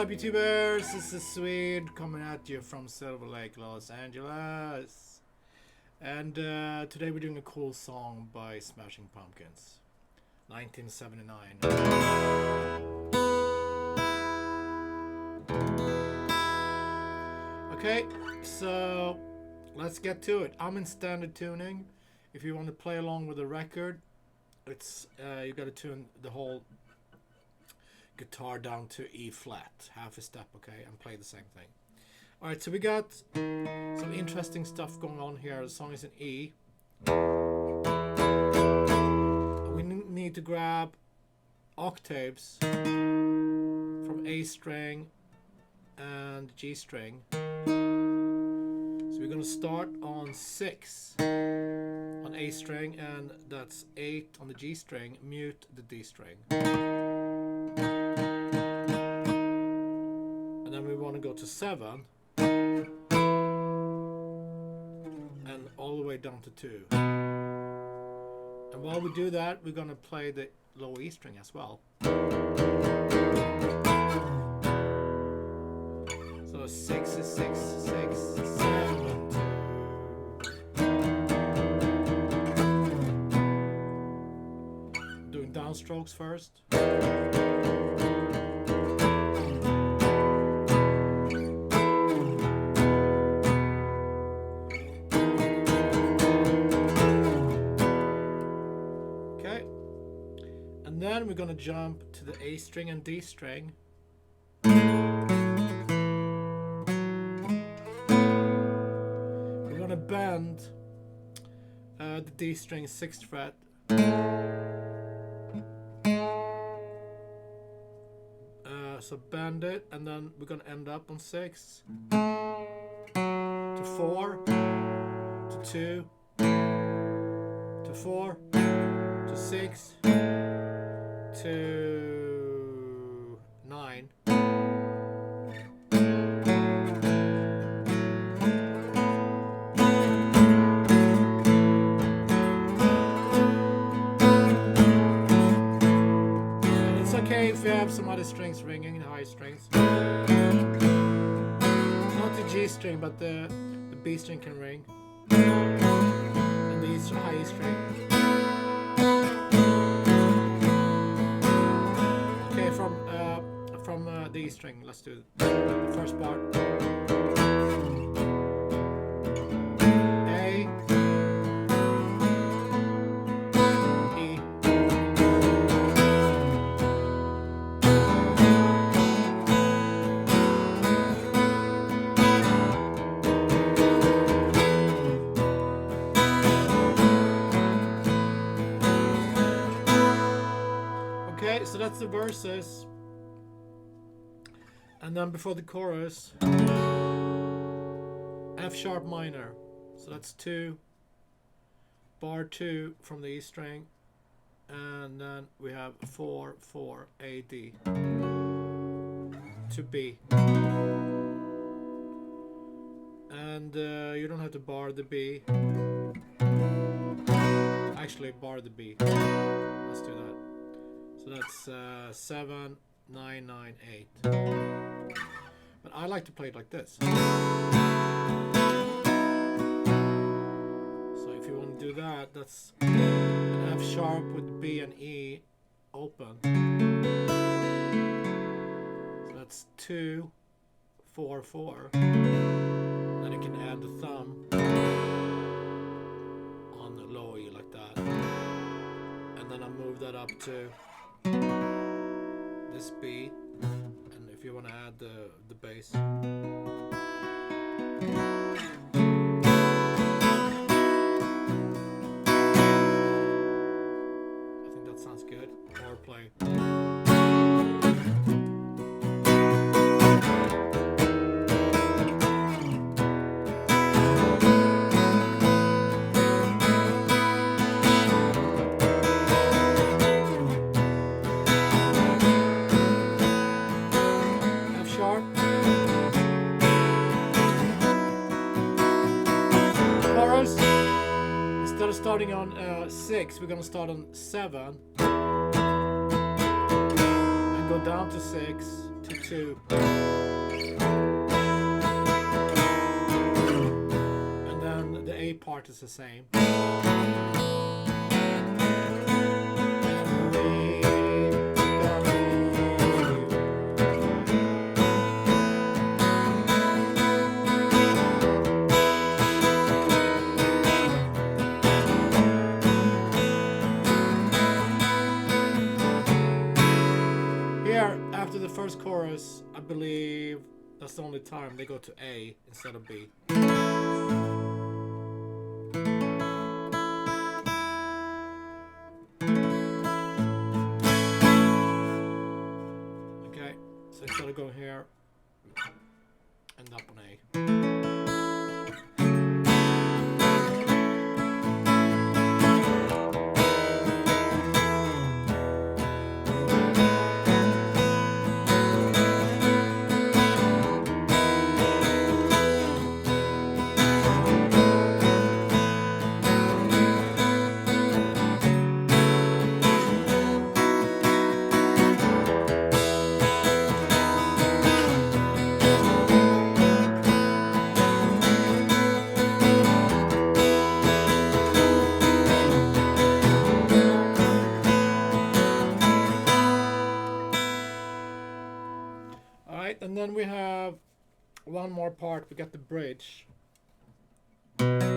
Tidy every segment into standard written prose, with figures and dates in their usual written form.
up, YouTubers? This is Swede coming at you from Silver Lake, Los Angeles. And today we're doing a cool song by Smashing Pumpkins, 1979. Okay, so let's get to it. I'm in standard tuning. If you want to play along with the record, it's you got to tune the whole guitar down to E flat, half a step, okay, and play the same thing. Alright, so we got some interesting stuff going on here. The song is in E. We need to grab octaves from A string and G string. So we're gonna start on 6 on A string, and that's 8 on the G string, mute the D string. And then we want to go to 7 and all the way down to 2. And while we do that, we're going to play the low E string as well. So 6 is 6, 6, 7, 2. Doing downstrokes first. Then we're going to jump to the A string and D string. We're going to bend the D string 6th fret. So bend it, and then we're going to end up on 6 to 4 to 2 to 4 to 6 to 9. And it's okay if you have some other strings ringing, the high strings. Not the G string, but the B string can ring. And the high string. From the E string, let's do the first part. A, E, okay, so that's the verses. And then before the chorus, F sharp minor. So that's 2, bar 2 from the E string, and then we have 4, 4, A, D to B. And you don't have to bar the B. Actually, bar the B. Let's do that. So that's 7, 9, 9, 8. But I like to play it like this. So if you want to do that, that's an F sharp with B and E open. So that's 2, 4, 4. Then you can add the thumb on the low E like that. And then I move that up to this B. And if you want to add the bass. I think that sounds good. Or play. Starting on 6, we're gonna start on 7 and go down to 6 to 2 2. And then the A part is the same. After the first chorus, I believe that's the only time they go to A instead of B. Okay, so instead of going here, end up on A. And then we have one more part. We got the bridge. That's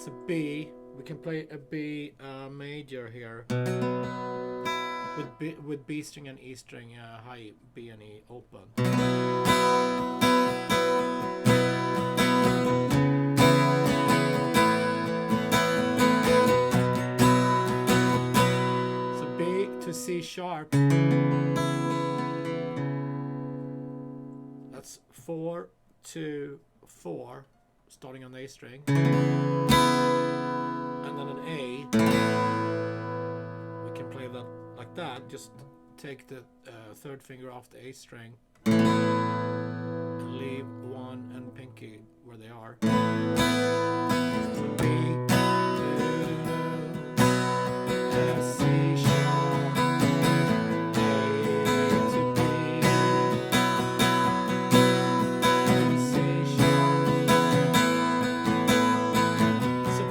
a B. We can play a B major here with B string and E string high, B and E open. So B to C sharp. That's 4, 2, 4, starting on the A string, and then an A. We can play that like that. Just take the third finger off the A string and leave 1 and pinky where they are. So B, 2, C sharp, A to B.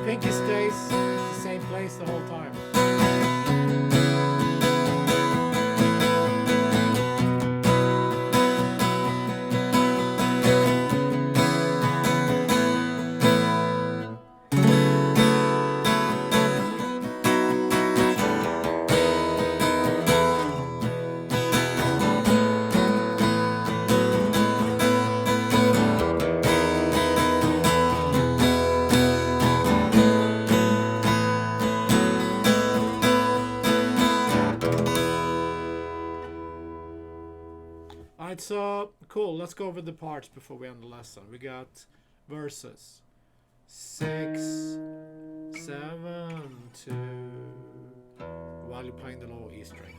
Pinky stays the same place the whole time. Alright, so cool. Let's go over the parts before we end the lesson. We got verses 6, 7, 2, while you're playing the low E string.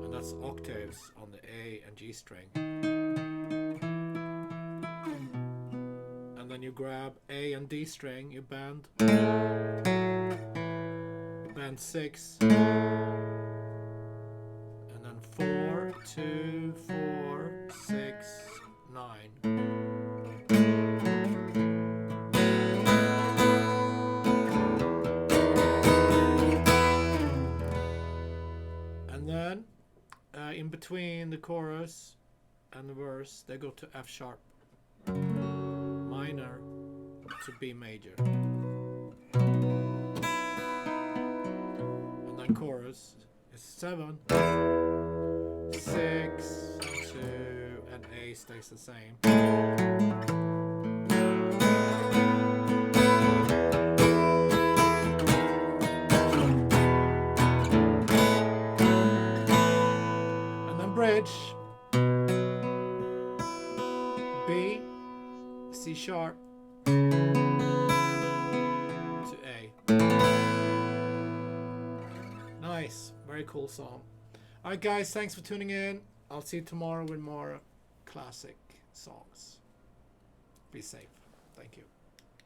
And that's octaves on the A and G string. And then you grab A and D string, you bend 6. 4, 2, 4, 6, 9. And then in between the chorus and the verse, they go to F sharp minor to B major. And then chorus is 7, 6, 2, and A stays the same. And then bridge, B, C sharp to A. Nice, very cool song. Alright guys, thanks for tuning in. I'll see you tomorrow with more classic songs. Be safe. Thank you.